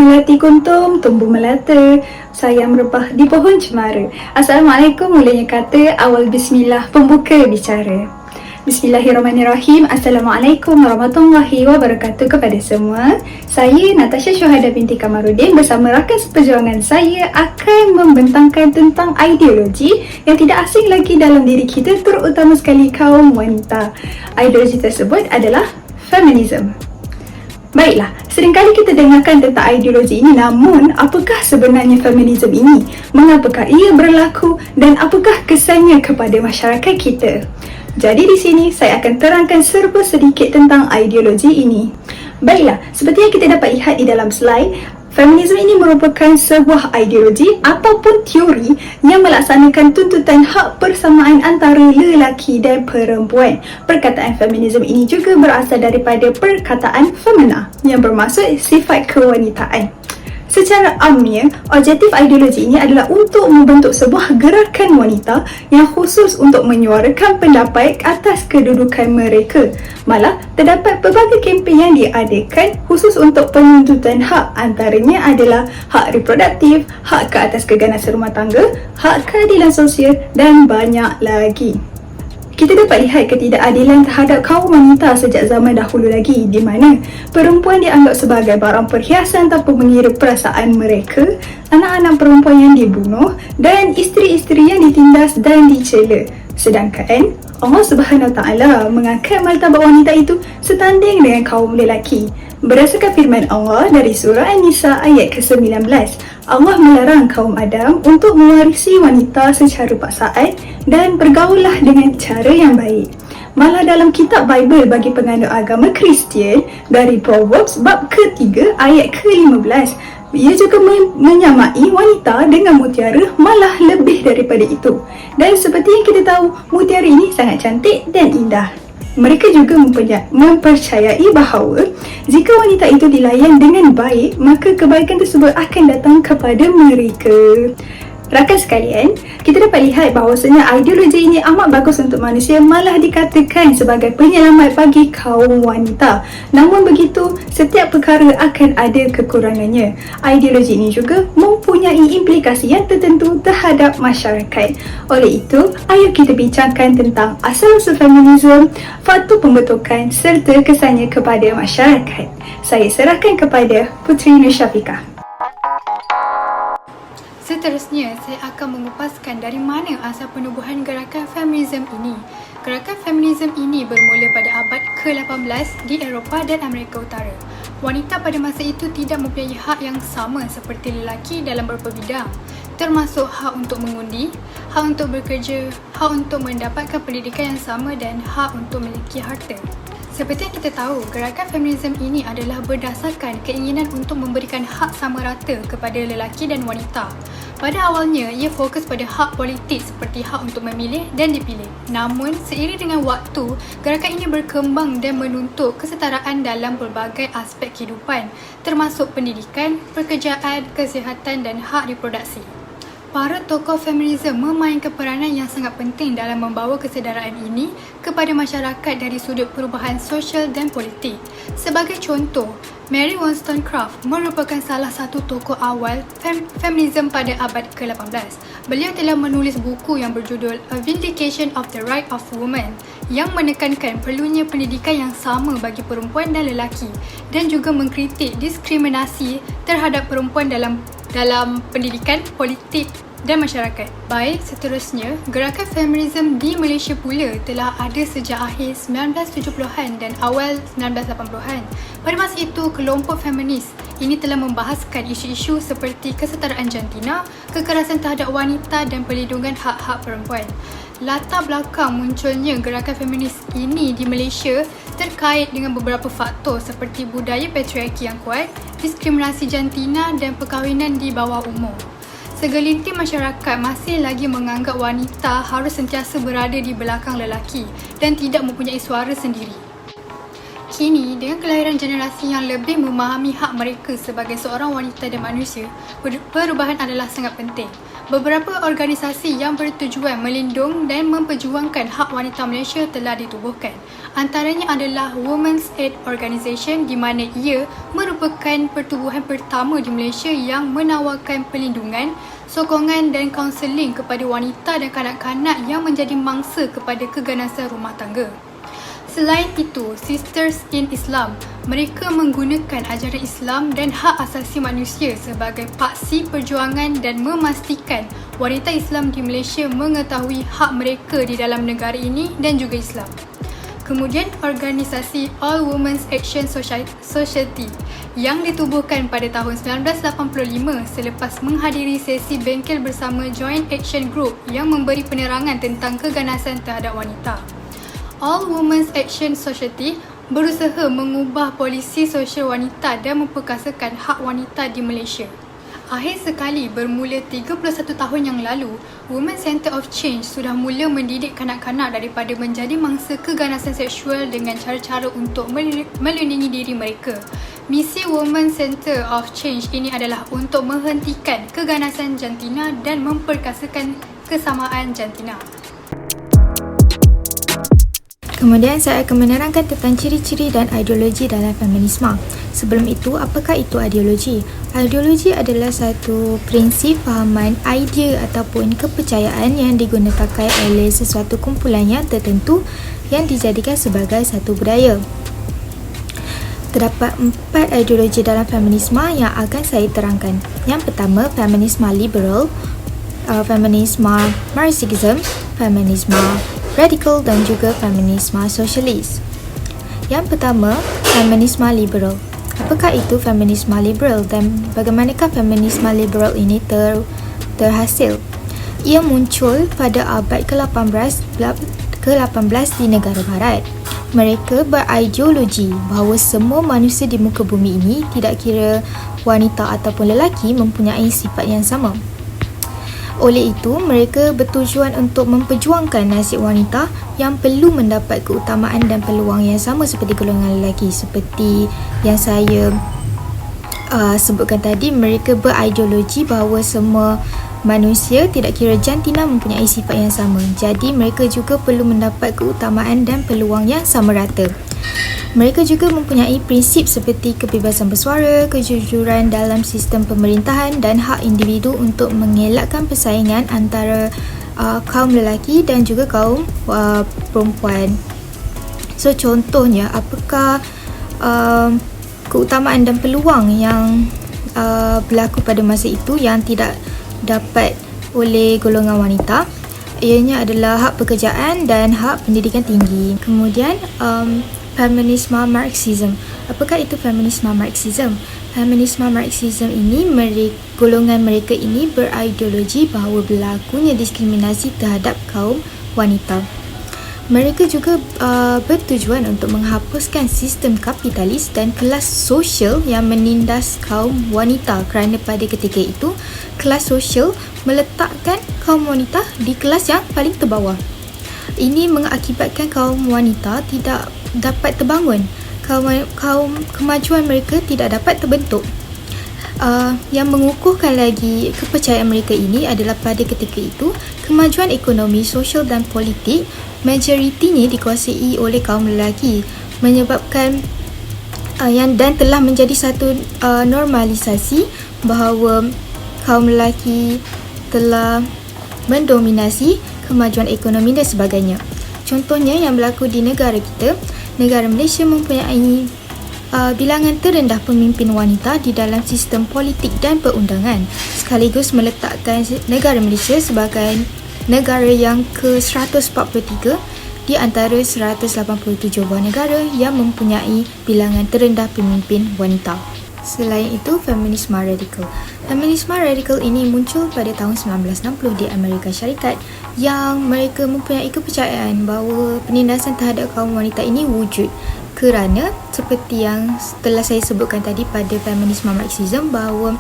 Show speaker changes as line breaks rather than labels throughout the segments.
Melati kuntum, tumbuh melata, sayang merebah di pohon cemara. Assalamualaikum, mulanya kata, awal bismillah, pembuka bicara. Bismillahirrahmanirrahim. Assalamualaikum warahmatullahi wabarakatuh kepada semua. Saya Natasha Syuhada binti Kamarudin bersama rakan seperjuangan saya akan membentangkan tentang ideologi yang tidak asing lagi dalam diri kita, terutama sekali kaum wanita. Ideologi tersebut adalah feminisme. Baiklah, seringkali kita dengarkan tentang ideologi ini, namun apakah sebenarnya feminisme ini? Mengapakah ia berlaku dan apakah kesannya kepada masyarakat kita? Jadi di sini saya akan terangkan serba sedikit tentang ideologi ini. Baiklah, seperti yang kita dapat lihat di dalam slide, feminisme ini merupakan sebuah ideologi ataupun teori yang melaksanakan tuntutan hak persamaan antara lelaki dan perempuan. Perkataan feminisme ini juga berasal daripada perkataan femina yang bermaksud sifat kewanitaan. Secara amnya, objektif ideologi ini adalah untuk membentuk sebuah gerakan wanita yang khusus untuk menyuarakan pendapat atas kedudukan mereka. Malah, terdapat pelbagai kempen yang diadakan khusus untuk penuntutan hak, antaranya adalah hak reproduktif, hak ke atas keganasan rumah tangga, hak keadilan sosial dan banyak lagi. Kita dapat lihat ketidakadilan terhadap kaum wanita sejak zaman dahulu lagi, di mana perempuan dianggap sebagai barang perhiasan tanpa mengira perasaan mereka, anak-anak perempuan yang dibunuh dan isteri-isteri yang ditindas dan dicela. Sedangkan Allah Subhanahu Wa Taala mengangkat martabat wanita itu setanding dengan kaum lelaki. Berdasarkan firman Allah dari surah An-Nisa ayat ke-19, Allah melarang kaum Adam untuk mewarisi wanita secara paksaan dan bergaullah dengan cara yang baik. Malah dalam kitab Bible bagi penganut agama Kristian, dari Proverbs bab ke-3 ayat ke-15, ia juga menyamai wanita dengan mutiara, malah lebih daripada itu. Dan seperti yang kita tahu, mutiara ini sangat cantik dan indah. Mereka juga mempercayai bahawa jika wanita itu dilayan dengan baik, maka kebaikan tersebut akan datang kepada mereka. Rakan sekalian, kita dapat lihat bahawasanya ideologi ini amat bagus untuk manusia, malah dikatakan sebagai penyelamat bagi kaum wanita. Namun begitu, setiap perkara akan ada kekurangannya. Ideologi ini juga mempunyai implikasi yang tertentu terhadap masyarakat. Oleh itu, ayo kita bincangkan tentang asal-usul feminisme, faktor pembentukan serta kesannya kepada masyarakat. Saya serahkan kepada Puteri Nur Syafiqah.
Seterusnya, saya akan mengupaskan dari mana asal penubuhan gerakan feminisme ini. Gerakan feminisme ini bermula pada abad ke-18 di Eropah dan Amerika Utara. Wanita pada masa itu tidak mempunyai hak yang sama seperti lelaki dalam beberapa bidang, termasuk hak untuk mengundi, hak untuk bekerja, hak untuk mendapatkan pendidikan yang sama dan hak untuk memiliki harta. Seperti yang kita tahu, gerakan feminisme ini adalah berdasarkan keinginan untuk memberikan hak sama rata kepada lelaki dan wanita. Pada awalnya, ia fokus pada hak politik seperti hak untuk memilih dan dipilih. Namun, seiring dengan waktu, gerakan ini berkembang dan menuntut kesetaraan dalam pelbagai aspek kehidupan, termasuk pendidikan, pekerjaan, kesihatan dan hak reproduksi. Para tokoh feminisme memainkan peranan yang sangat penting dalam membawa kesedaran ini kepada masyarakat dari sudut perubahan sosial dan politik. Sebagai contoh, Mary Wollstonecraft merupakan salah satu tokoh awal feminisme pada abad ke-18. Beliau telah menulis buku yang berjudul A Vindication of the Right of Women yang menekankan perlunya pendidikan yang sama bagi perempuan dan lelaki dan juga mengkritik diskriminasi terhadap perempuan dalam pendidikan, politik dan masyarakat. Baik, seterusnya, gerakan feminisme di Malaysia pula telah ada sejak akhir 1970-an dan awal 1980-an. Pada masa itu, kelompok feminis ini telah membahaskan isu-isu seperti kesetaraan jantina, kekerasan terhadap wanita dan perlindungan hak-hak perempuan. Latar belakang munculnya gerakan feminis ini di Malaysia terkait dengan beberapa faktor seperti budaya patriarki yang kuat, diskriminasi jantina dan perkahwinan di bawah umur. Segelintir masyarakat masih lagi menganggap wanita harus sentiasa berada di belakang lelaki dan tidak mempunyai suara sendiri. Kini, dengan kelahiran generasi yang lebih memahami hak mereka sebagai seorang wanita dan manusia, perubahan adalah sangat penting. Beberapa organisasi yang bertujuan melindung dan memperjuangkan hak wanita Malaysia telah ditubuhkan. Antaranya adalah Women's Aid Organisation, di mana ia merupakan pertubuhan pertama di Malaysia yang menawarkan perlindungan, sokongan dan kaunseling kepada wanita dan kanak-kanak yang menjadi mangsa kepada keganasan rumah tangga. Selain itu, Sisters in Islam, mereka menggunakan ajaran Islam dan hak asasi manusia sebagai paksi perjuangan dan memastikan wanita Islam di Malaysia mengetahui hak mereka di dalam negara ini dan juga Islam. Kemudian, organisasi All Women's Action Society yang ditubuhkan pada tahun 1985 selepas menghadiri sesi bengkel bersama Joint Action Group yang memberi penerangan tentang keganasan terhadap wanita. All Women's Action Society berusaha mengubah polisi sosial wanita dan memperkasakan hak wanita di Malaysia. Akhir sekali, bermula 31 tahun yang lalu, Women Centre of Change sudah mula mendidik kanak-kanak daripada menjadi mangsa keganasan seksual dengan cara-cara untuk melindungi diri mereka. Misi Women Centre of Change ini adalah untuk menghentikan keganasan jantina dan memperkasakan kesamaan jantina.
Kemudian saya akan menerangkan tentang ciri-ciri dan ideologi dalam feminisme. Sebelum itu, apakah itu ideologi? Ideologi adalah satu prinsip, fahaman, idea ataupun kepercayaan yang digunakan oleh sesuatu kumpulan yang tertentu yang dijadikan sebagai satu budaya. Terdapat 4 ideologi dalam feminisme yang akan saya terangkan. Yang pertama, feminisme liberal, feminisme Marxism, feminisme radikal dan juga feminisme sosialis. Yang pertama, feminisme liberal. Apakah itu feminisme liberal dan bagaimanakah feminisme liberal ini terhasil? Ia muncul pada abad ke-18 di negara barat. Mereka berideologi bahawa semua manusia di muka bumi ini, tidak kira wanita ataupun lelaki, mempunyai sifat yang sama. Oleh itu, mereka bertujuan untuk memperjuangkan nasib wanita yang perlu mendapat keutamaan dan peluang yang sama seperti golongan lelaki. Seperti yang saya sebutkan tadi, mereka berideologi bahawa semua manusia, tidak kira jantina, mempunyai sifat yang sama. Jadi, mereka juga perlu mendapat keutamaan dan peluang yang sama rata. Mereka juga mempunyai prinsip seperti kebebasan bersuara, kejujuran dalam sistem pemerintahan dan hak individu untuk mengelakkan persaingan antara kaum lelaki dan juga kaum perempuan. So, contohnya, apakah keutamaan dan peluang yang berlaku pada masa itu yang tidak dapat oleh golongan wanita? Ianya adalah hak pekerjaan dan hak pendidikan tinggi. Kemudian, feminisme Marxism. Apakah itu feminisme Marxism? Feminisme Marxism ini, golongan mereka ini berideologi bahawa berlakunya diskriminasi terhadap kaum wanita. Mereka juga bertujuan untuk menghapuskan sistem kapitalis dan kelas sosial yang menindas kaum wanita, kerana pada ketika itu kelas sosial meletakkan kaum wanita di kelas yang paling terbawah. Ini mengakibatkan kaum wanita tidak dapat terbangun. Kemajuan mereka tidak dapat terbentuk. Yang mengukuhkan lagi kepercayaan mereka ini adalah pada ketika itu kemajuan ekonomi, sosial dan politik majoritinya dikuasai oleh kaum lelaki, menyebabkan dan telah menjadi satu normalisasi bahawa kaum lelaki telah mendominasi kemajuan ekonomi dan sebagainya. Contohnya yang berlaku di negara kita, negara Malaysia mempunyai bilangan terendah pemimpin wanita di dalam sistem politik dan perundangan, sekaligus meletakkan negara Malaysia sebagai negara yang ke-143 di antara 187 buah negara yang mempunyai bilangan terendah pemimpin wanita. Selain itu, feminisme radikal. Feminisme radikal ini muncul pada tahun 1960 di Amerika Syarikat, yang mereka mempunyai kepercayaan bahawa penindasan terhadap kaum wanita ini wujud kerana seperti yang telah saya sebutkan tadi pada feminisme Marxism, bahawa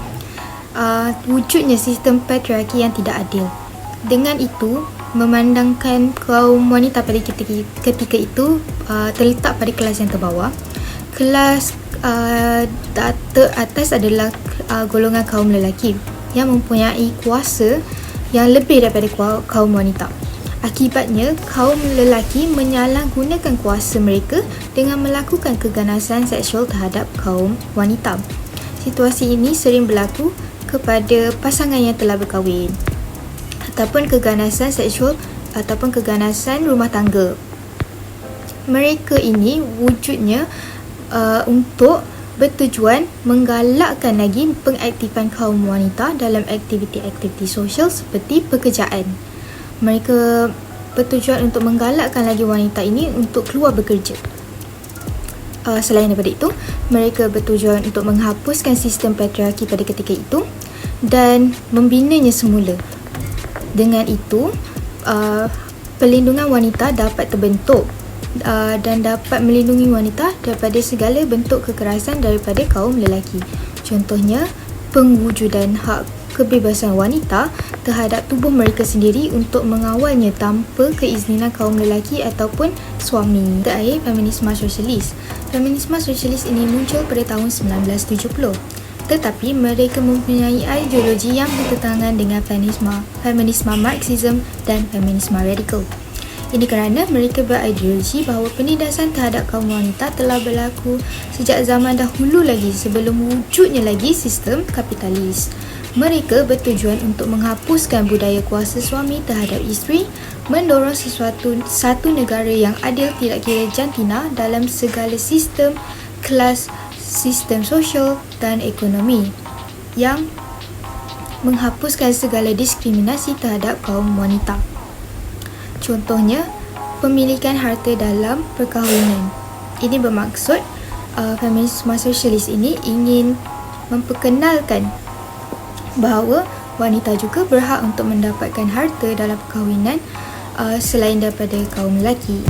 wujudnya sistem patriarki yang tidak adil. Dengan itu, memandangkan kaum wanita pada ketika itu terletak pada kelas yang terbawah. Kelas teratas adalah golongan kaum lelaki yang mempunyai kuasa yang lebih daripada kaum wanita. Akibatnya, kaum lelaki menyalahgunakan kuasa mereka dengan melakukan keganasan seksual terhadap kaum wanita. Situasi ini sering berlaku kepada pasangan yang telah berkahwin ataupun keganasan seksual ataupun keganasan rumah tangga. Mereka ini wujudnya untuk bertujuan menggalakkan lagi pengaktifan kaum wanita dalam aktiviti-aktiviti sosial seperti pekerjaan. Mereka bertujuan untuk menggalakkan lagi wanita ini untuk keluar bekerja. Selain daripada itu, mereka bertujuan untuk menghapuskan sistem patriarki pada ketika itu dan membinanya semula. Dengan itu, perlindungan wanita dapat terbentuk dan dapat melindungi wanita daripada segala bentuk kekerasan daripada kaum lelaki. Contohnya, pengujudan hak kebebasan wanita terhadap tubuh mereka sendiri untuk mengawalnya tanpa keizinan kaum lelaki ataupun suami. Terakhir, feminisme sosialis. Feminisme sosialis ini muncul pada tahun 1970. Tetapi mereka mempunyai ideologi yang bertentangan dengan feminisme Marxism dan feminisme radikal. Ini kerana mereka berideologi bahawa penindasan terhadap kaum wanita telah berlaku sejak zaman dahulu lagi sebelum wujudnya lagi sistem kapitalis. Mereka bertujuan untuk menghapuskan budaya kuasa suami terhadap isteri, mendorong satu negara yang adil tidak kira jantina dalam segala sistem kelas, sistem sosial dan ekonomi yang menghapuskan segala diskriminasi terhadap kaum wanita. Contohnya, pemilikan harta dalam perkahwinan. Ini bermaksud feminisme sosialis ini ingin memperkenalkan bahawa wanita juga berhak untuk mendapatkan harta dalam perkahwinan selain daripada kaum lelaki.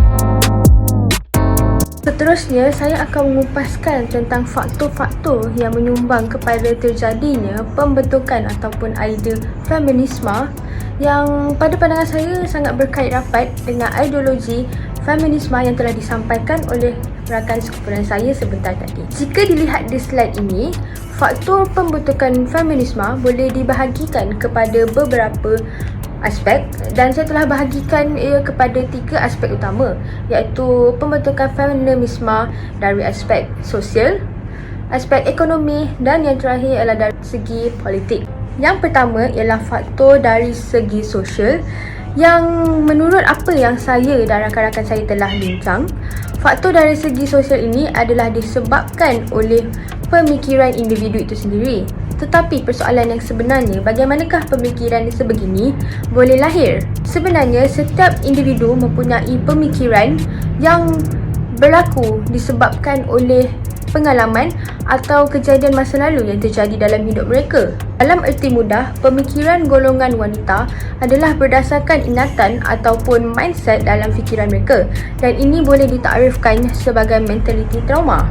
Seterusnya, saya akan mengupaskan tentang faktor-faktor yang menyumbang kepada terjadinya pembentukan ataupun idea feminisme yang pada pandangan saya sangat berkait rapat dengan ideologi feminisme yang telah disampaikan oleh rakan sekumpulan saya sebentar tadi. Jika dilihat di slide ini, faktor pembentukan feminisme boleh dibahagikan kepada beberapa aspek dan saya telah bahagikan ia kepada 3 aspek utama, iaitu pembentukan feminisme dari aspek sosial, aspek ekonomi dan yang terakhir adalah dari segi politik. Yang pertama ialah faktor dari segi sosial yang menurut apa yang saya dan rakan-rakan saya telah bincang, faktor dari segi sosial ini adalah disebabkan oleh pemikiran individu itu sendiri. Tetapi persoalan yang sebenarnya, bagaimanakah pemikiran sebegini boleh lahir? Sebenarnya setiap individu mempunyai pemikiran yang berlaku disebabkan oleh pengalaman atau kejadian masa lalu yang terjadi dalam hidup mereka. Dalam erti mudah, pemikiran golongan wanita adalah berdasarkan ingatan ataupun mindset dalam fikiran mereka dan ini boleh ditakrirkan sebagai mentaliti trauma.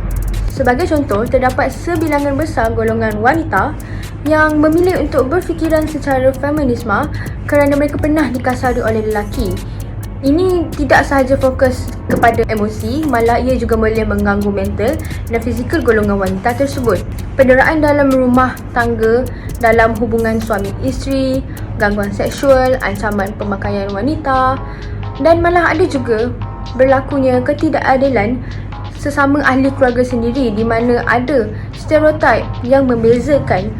Sebagai contoh, terdapat sebilangan besar golongan wanita yang memilih untuk berfikiran secara feminisme kerana mereka pernah dikasari oleh lelaki. Ini tidak sahaja fokus kepada emosi, malah ia juga boleh mengganggu mental dan fizikal golongan wanita tersebut. Penderaan dalam rumah tangga, dalam hubungan suami isteri, gangguan seksual, ancaman pemakaian wanita dan malah ada juga berlakunya ketidakadilan sesama ahli keluarga sendiri di mana ada stereotip yang membezakan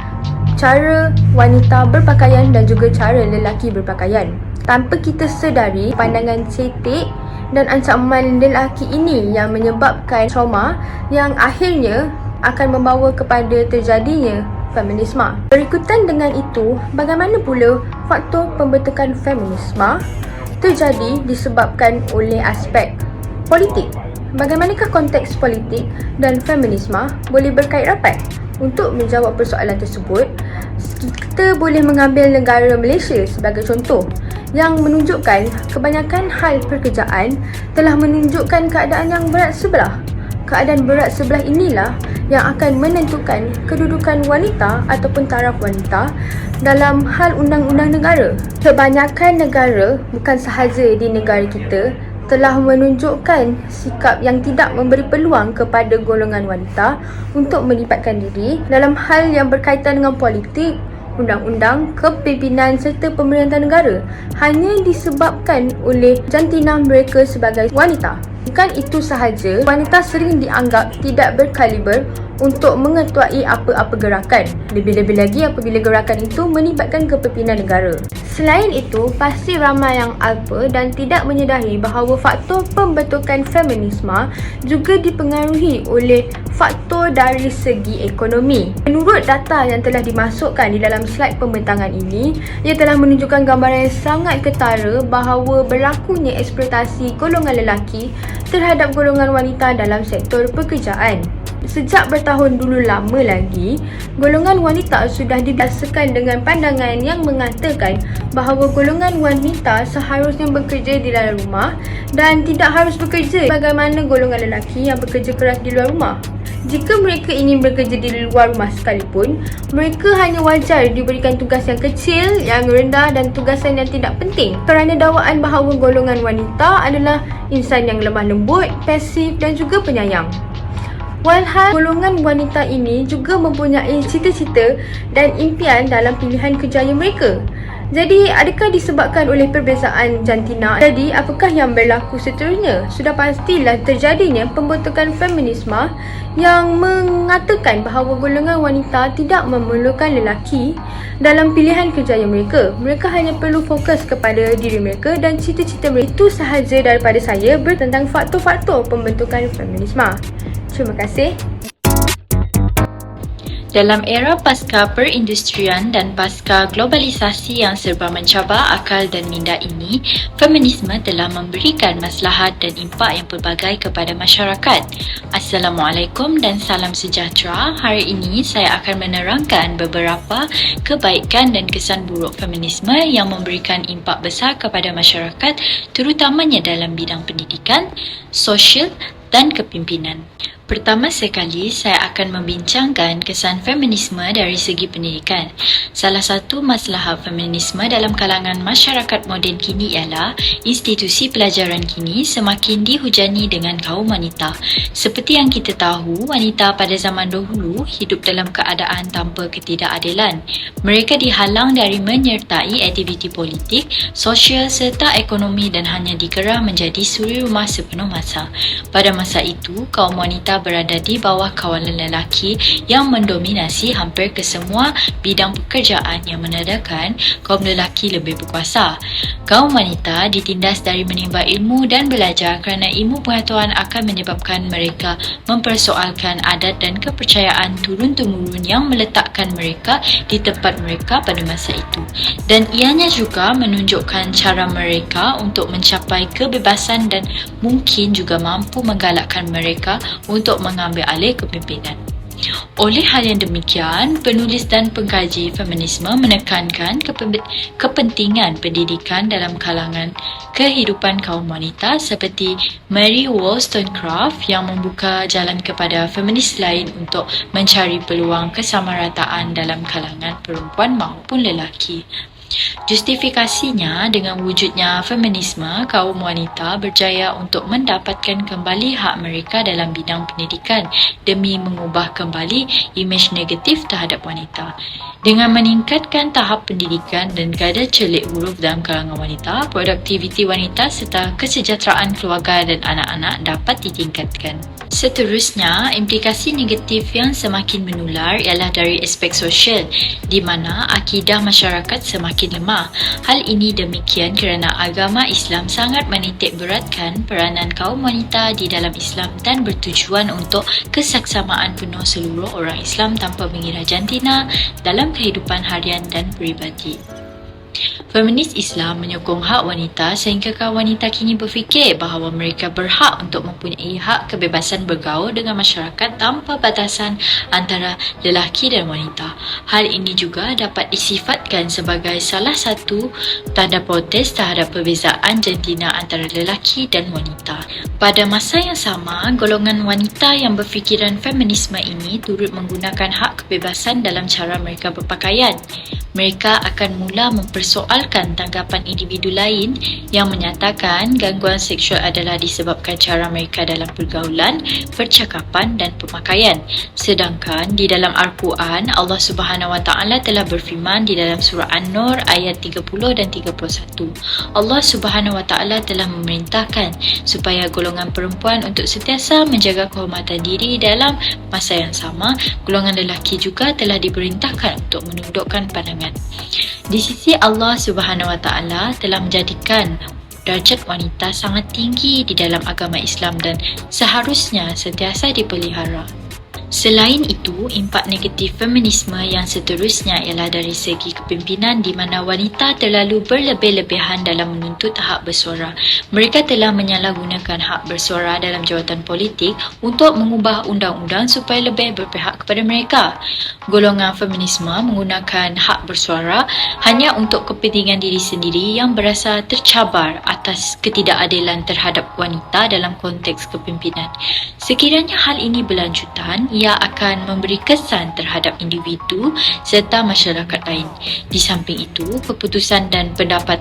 cara wanita berpakaian dan juga cara lelaki berpakaian. Tanpa kita sedari, pandangan cetek dan ancaman lelaki ini yang menyebabkan trauma yang akhirnya akan membawa kepada terjadinya feminisme. Berikutan dengan itu, bagaimana pula faktor pembentukan feminisme terjadi disebabkan oleh aspek politik? Bagaimanakah konteks politik dan feminisme boleh berkait rapat? Untuk menjawab persoalan tersebut, kita boleh mengambil negara Malaysia sebagai contoh yang menunjukkan kebanyakan hal pekerjaan telah menunjukkan keadaan yang berat sebelah. Keadaan berat sebelah inilah yang akan menentukan kedudukan wanita ataupun taraf wanita dalam hal undang-undang negara. Kebanyakan negara, bukan sahaja di negara kita, telah menunjukkan sikap yang tidak memberi peluang kepada golongan wanita untuk melibatkan diri dalam hal yang berkaitan dengan politik, undang-undang, kepimpinan serta pemerintahan negara hanya disebabkan oleh jantina mereka sebagai wanita. Bukan itu sahaja, wanita sering dianggap tidak berkaliber untuk mengetuai apa-apa gerakan. Lebih-lebih lagi apabila gerakan itu melibatkan kepimpinan negara. Selain itu, pasti ramai yang alpa dan tidak menyedari bahawa faktor pembentukan feminisme juga dipengaruhi oleh faktor dari segi ekonomi. Menurut data yang telah dimasukkan di dalam slide pembentangan ini, ia telah menunjukkan gambaran yang sangat ketara bahawa berlakunya eksploitasi golongan lelaki terhadap golongan wanita dalam sektor pekerjaan. Sejak bertahun dulu lama lagi, golongan wanita sudah dibiasakan dengan pandangan yang mengatakan bahawa golongan wanita seharusnya bekerja di dalam rumah dan tidak harus bekerja bagaimana golongan lelaki yang bekerja keras di luar rumah. Jika mereka ingin bekerja di luar rumah sekalipun, mereka hanya wajar diberikan tugas yang kecil, yang rendah dan tugasan yang tidak penting kerana dakwaan bahawa golongan wanita adalah insan yang lemah lembut, pasif dan juga penyayang. Walhal golongan wanita ini juga mempunyai cita-cita dan impian dalam pilihan kerjaya mereka. Jadi, adakah disebabkan oleh perbezaan jantina? Jadi, apakah yang berlaku seterusnya? Sudah pastilah terjadinya pembentukan feminisme yang mengatakan bahawa golongan wanita tidak memerlukan lelaki dalam pilihan kerjaya mereka. Mereka hanya perlu fokus kepada diri mereka dan cita-cita mereka. Itu sahaja daripada saya tentang faktor-faktor pembentukan feminisme. Terima kasih.
Dalam era pasca perindustrian dan pasca globalisasi yang serba mencabar akal dan minda ini, feminisme telah memberikan maslahat dan impak yang pelbagai kepada masyarakat. Assalamualaikum dan salam sejahtera. Hari ini saya akan menerangkan beberapa kebaikan dan kesan buruk feminisme yang memberikan impak besar kepada masyarakat, terutamanya dalam bidang pendidikan, sosial dan kepimpinan. Pertama sekali, saya akan membincangkan kesan feminisme dari segi pendidikan. Salah satu masalah feminisme dalam kalangan masyarakat moden kini ialah institusi pelajaran kini semakin dihujani dengan kaum wanita. Seperti yang kita tahu, wanita pada zaman dahulu hidup dalam keadaan tanpa ketidakadilan. Mereka dihalang dari menyertai aktiviti politik, sosial serta ekonomi dan hanya dikerah menjadi suri rumah sepenuh masa. Pada masa itu, kaum wanita berada di bawah kawalan lelaki yang mendominasi hampir kesemua bidang pekerjaan yang menandakan kaum lelaki lebih berkuasa. Kaum wanita ditindas dari menimba ilmu dan belajar kerana ilmu pengetahuan akan menyebabkan mereka mempersoalkan adat dan kepercayaan turun-temurun yang meletakkan mereka di tempat mereka pada masa itu. Dan ianya juga menunjukkan cara mereka untuk mencapai kebebasan dan mungkin juga mampu menggalakkan mereka untuk mengambil alih kepimpinan. Oleh hal yang demikian, penulis dan pengkaji feminisme menekankan kepentingan pendidikan dalam kalangan kehidupan kaum wanita seperti Mary Wollstonecraft yang membuka jalan kepada feminis lain untuk mencari peluang kesamarataan dalam kalangan perempuan maupun lelaki. Justifikasinya, dengan wujudnya feminisme, kaum wanita berjaya untuk mendapatkan kembali hak mereka dalam bidang pendidikan demi mengubah kembali imej negatif terhadap wanita. Dengan meningkatkan tahap pendidikan dan kadar celik huruf dalam kalangan wanita, produktiviti wanita serta kesejahteraan keluarga dan anak-anak dapat ditingkatkan. Seterusnya, implikasi negatif yang semakin menular ialah dari aspek sosial, di mana akidah masyarakat semakin lemah. Hal ini demikian kerana agama Islam sangat menitik beratkan peranan kaum wanita di dalam Islam dan bertujuan untuk kesaksamaan penuh seluruh orang Islam tanpa mengira jantina dalam kehidupan harian dan peribadi. Feminis Islam menyokong hak wanita sehingga kaum wanita kini berfikir bahawa mereka berhak untuk mempunyai hak kebebasan bergaul dengan masyarakat tanpa batasan antara lelaki dan wanita. Hal ini juga dapat disifatkan sebagai salah satu tanda protes terhadap perbezaan jantina antara lelaki dan wanita. Pada masa yang sama, golongan wanita yang berfikiran feminisme ini turut menggunakan hak kebebasan dalam cara mereka berpakaian. mereka akan mula mempersoalkan tanggapan individu lain yang menyatakan gangguan seksual adalah disebabkan cara mereka dalam pergaulan, percakapan dan pemakaian. Sedangkan di dalam Al-Quran, Allah Subhanahu Wa Taala telah berfirman di dalam surah An-Nur ayat 30 dan 31. Allah Subhanahu Wa Taala telah memerintahkan supaya golongan perempuan untuk sentiasa menjaga kehormatan diri dalam masa yang sama, golongan lelaki juga telah diperintahkan untuk menundukkan pandangan. Di sisi Allah Subhanahu Wa Taala telah menjadikan darjat wanita sangat tinggi di dalam agama Islam dan seharusnya sentiasa dipelihara. Selain itu, impak negatif feminisme yang seterusnya ialah dari segi kepimpinan di mana wanita terlalu berlebih-lebihan dalam menuntut hak bersuara. Mereka telah menyalahgunakan hak bersuara dalam jawatan politik untuk mengubah undang-undang supaya lebih berpihak kepada mereka. Golongan feminisme menggunakan hak bersuara hanya untuk kepentingan diri sendiri yang berasa tercabar atas ketidakadilan terhadap wanita dalam konteks kepimpinan. Sekiranya hal ini berlanjutan, ia akan memberi kesan terhadap individu serta masyarakat lain. Di samping itu, keputusan dan pendapat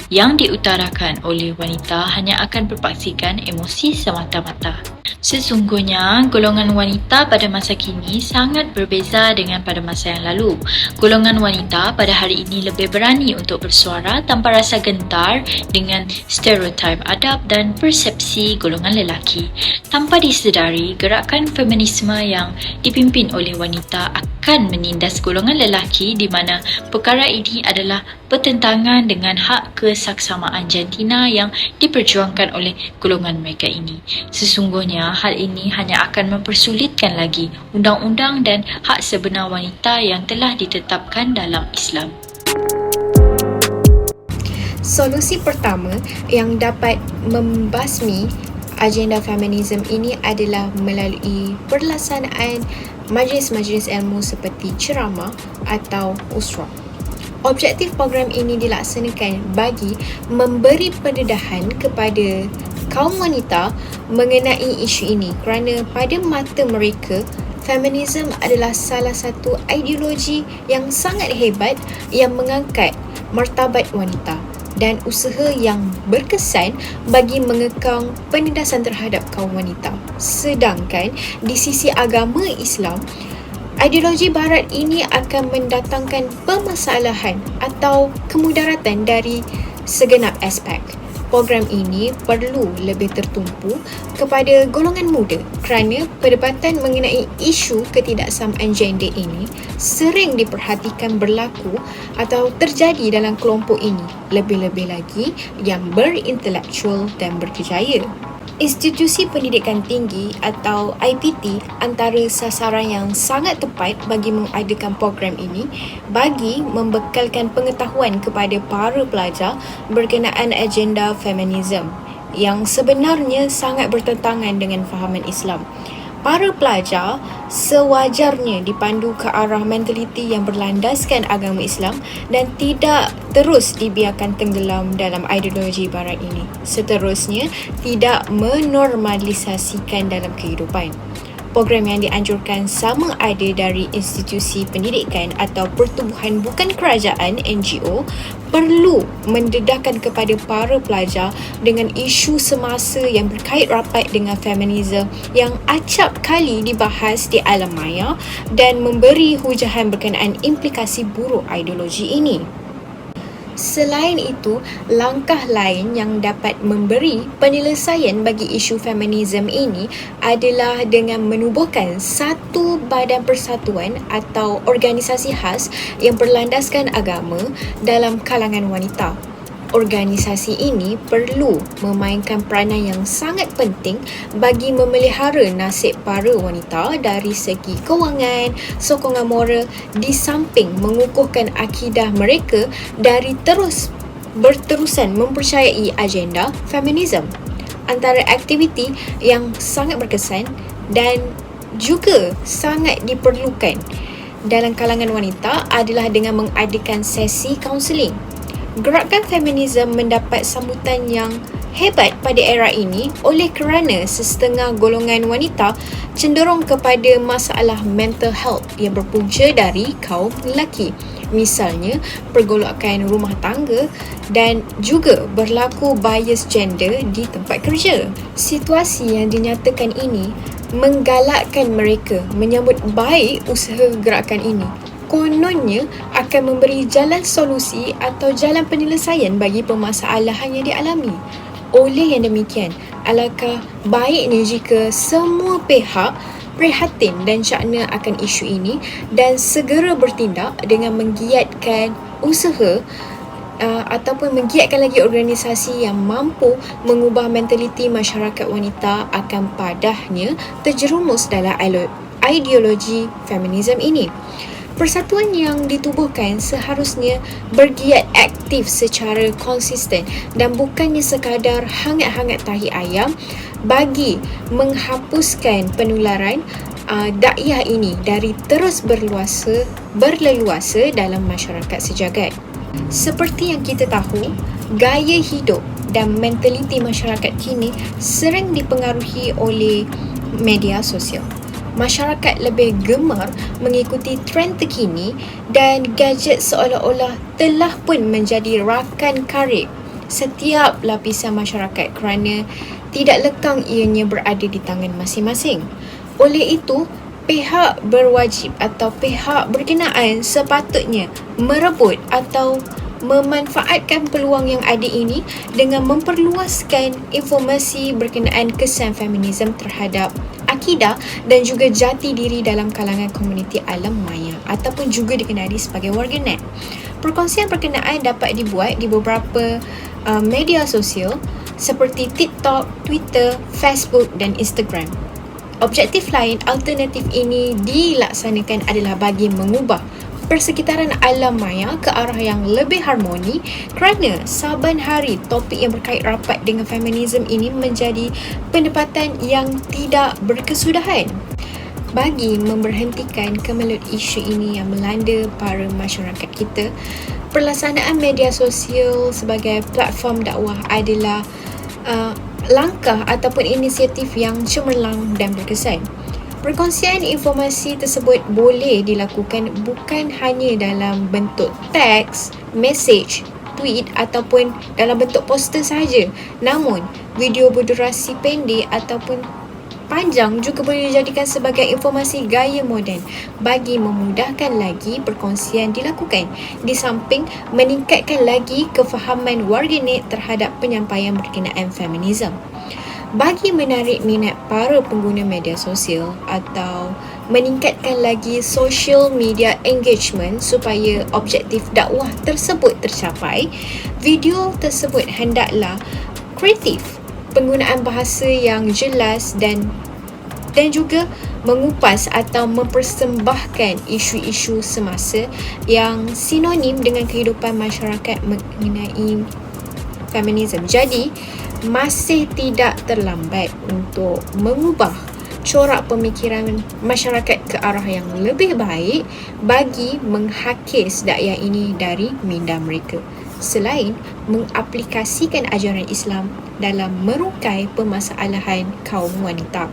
yang diutarakan oleh wanita hanya akan berpaksikan emosi semata-mata. Sesungguhnya, golongan wanita pada masa kini sangat berbeza dengan pada masa yang lalu. Golongan wanita pada hari ini lebih berani untuk bersuara tanpa rasa gentar dengan stereotip adab dan persepsi golongan lelaki. Tanpa disedari, gerakan feminisme yang dipimpin oleh wanita akan menindas golongan lelaki di mana perkara ini adalah bertentangan dengan hak kesaksamaan jantina yang diperjuangkan oleh golongan mereka ini. Sesungguhnya, hal ini hanya akan mempersulitkan lagi undang-undang dan hak sebenar wanita yang telah ditetapkan dalam Islam.
Solusi pertama yang dapat membasmi agenda feminisme ini adalah melalui pelaksanaan majlis-majlis ilmu seperti ceramah atau usrah. Objektif program ini dilaksanakan bagi memberi pendedahan kepada kaum wanita mengenai isu ini kerana pada mata mereka, feminisme adalah salah satu ideologi yang sangat hebat yang mengangkat martabat wanita dan usaha yang berkesan bagi mengekang penindasan terhadap kaum wanita. Sedangkan di sisi agama Islam, ideologi barat ini akan mendatangkan permasalahan atau kemudaratan dari segenap aspek. Program ini perlu lebih tertumpu kepada golongan muda kerana perdebatan mengenai isu ketidaksamaan gender ini sering diperhatikan berlaku atau terjadi dalam kelompok ini, lebih-lebih lagi yang berintelektual dan berkejaya. Institusi pendidikan tinggi atau IPT antara sasaran yang sangat tepat bagi mengadakan program ini bagi membekalkan pengetahuan kepada para pelajar berkenaan agenda feminisme yang sebenarnya sangat bertentangan dengan fahaman Islam. Para pelajar sewajarnya dipandu ke arah mentaliti yang berlandaskan agama Islam dan tidak terus dibiarkan tenggelam dalam ideologi barat ini. Seterusnya, tidak menormalisasikan dalam kehidupan. Program yang dianjurkan sama ada dari institusi pendidikan atau pertubuhan bukan kerajaan NGO perlu mendedahkan kepada para pelajar dengan isu semasa yang berkait rapat dengan feminisme yang acap kali dibahas di alam maya dan memberi hujahan berkenaan implikasi buruk ideologi ini. Selain itu, langkah lain yang dapat memberi penyelesaian bagi isu feminisme ini adalah dengan menubuhkan satu badan persatuan atau organisasi khas yang berlandaskan agama dalam kalangan wanita. Organisasi ini perlu memainkan peranan yang sangat penting bagi memelihara nasib para wanita dari segi kewangan, sokongan moral di samping mengukuhkan akidah mereka dari berterusan mempercayai agenda feminisme. Antara aktiviti yang sangat berkesan dan juga sangat diperlukan dalam kalangan wanita adalah dengan mengadakan sesi kaunseling. Gerakan feminisme mendapat sambutan yang hebat pada era ini oleh kerana sesetengah golongan wanita cenderung kepada masalah mental health yang berpunca dari kaum lelaki.
misalnya pergolakan rumah tangga dan juga berlaku bias gender di tempat kerja. Situasi yang dinyatakan ini menggalakkan mereka menyambut baik usaha gerakan ini. Kononnya akan memberi jalan solusi atau jalan penyelesaian bagi permasalahan yang dialami. Oleh yang demikian, alangkah baiknya jika semua pihak prihatin dan cakna akan isu ini dan segera bertindak dengan menggiatkan usaha ataupun menggiatkan lagi organisasi yang mampu mengubah mentaliti masyarakat wanita akan padahnya terjerumus dalam ideologi feminisme ini. Persatuan yang ditubuhkan seharusnya bergiat aktif secara konsisten dan bukannya sekadar hangat-hangat tahi ayam bagi menghapuskan penularan dakwah ini dari terus berleluasa dalam masyarakat sejagat. Seperti yang kita tahu, gaya hidup dan mentaliti masyarakat kini sering dipengaruhi oleh media sosial. Masyarakat lebih gemar mengikuti trend terkini dan gadget seolah-olah telah pun menjadi rakan karib setiap lapisan masyarakat kerana tidak lekang ianya berada di tangan masing-masing. Oleh itu, pihak berwajib atau pihak berkenaan sepatutnya merebut atau memanfaatkan peluang yang ada ini dengan memperluaskan informasi berkenaan kesan feminisme terhadap akidah dan juga jati diri dalam kalangan komuniti alam maya ataupun juga dikenali sebagai warganet. Perkongsian berkenaan dapat dibuat di beberapa media sosial seperti TikTok, Twitter, Facebook dan Instagram. Objektif lain alternatif ini dilaksanakan adalah bagi mengubah persekitaran alam maya ke arah yang lebih harmoni kerana saban hari topik yang berkait rapat dengan feminisme ini menjadi pendapatan yang tidak berkesudahan. Bagi memberhentikan kemelut isu ini yang melanda para masyarakat kita, pelaksanaan media sosial sebagai platform dakwah adalah langkah ataupun inisiatif yang cemerlang dan berkesan. Perkongsian informasi tersebut boleh dilakukan bukan hanya dalam bentuk teks, mesej, tweet ataupun dalam bentuk poster sahaja. Namun, video berdurasi pendek ataupun panjang juga boleh dijadikan sebagai informasi gaya moden bagi memudahkan lagi perkongsian dilakukan di samping meningkatkan lagi kefahaman warganet terhadap penyampaian berkenaan feminisme. Bagi menarik minat para pengguna media sosial atau meningkatkan lagi social media engagement supaya objektif dakwah tersebut tercapai, video tersebut hendaklah kreatif, penggunaan bahasa yang jelas dan juga mengupas atau mempersembahkan isu-isu semasa yang sinonim dengan kehidupan masyarakat mengenai feminisme. Jadi, masih tidak terlambat untuk mengubah corak pemikiran masyarakat ke arah yang lebih baik bagi menghakis dakwah ini dari minda mereka, selain mengaplikasikan ajaran Islam dalam merungkai permasalahan kaum wanita.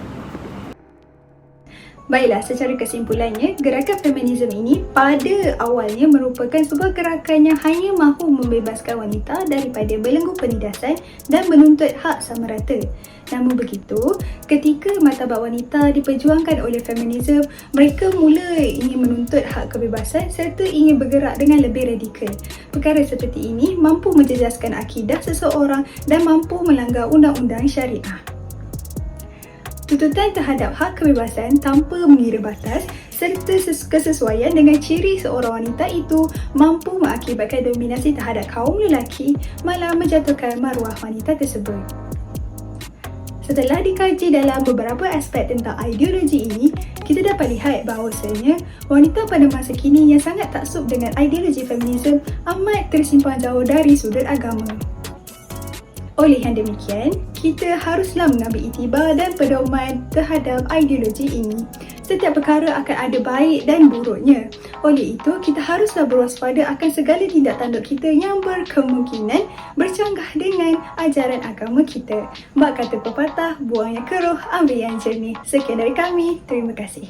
Baiklah, secara kesimpulannya, gerakan feminisme ini pada awalnya merupakan sebuah gerakan yang hanya mahu membebaskan wanita daripada belenggu penindasan dan menuntut hak sama rata. Namun begitu, ketika martabat wanita diperjuangkan oleh feminisme, mereka mula ingin menuntut hak kebebasan serta ingin bergerak dengan lebih radikal. Perkara seperti ini mampu menjejaskan akidah seseorang dan mampu melanggar undang-undang syariah. Tuntutan terhadap hak kebebasan tanpa mengira batas serta kesesuaian dengan ciri seorang wanita itu mampu mengakibatkan dominasi terhadap kaum lelaki, malah menjatuhkan maruah wanita tersebut. Setelah dikaji dalam beberapa aspek tentang ideologi ini, kita dapat lihat bahawasanya wanita pada masa kini yang sangat taksub dengan ideologi feminisme amat tersimpan jauh dari sudut agama. Oleh yang demikian, kita haruslah mengambil iktibar dan pedoman terhadap ideologi ini. Setiap perkara akan ada baik dan buruknya. Oleh itu, kita haruslah berwaspada akan segala tindak tanduk kita yang berkemungkinan bercanggah dengan ajaran agama kita. Bak kata pepatah, buang yang keruh, ambil yang jernih. Sekian dari kami, terima kasih.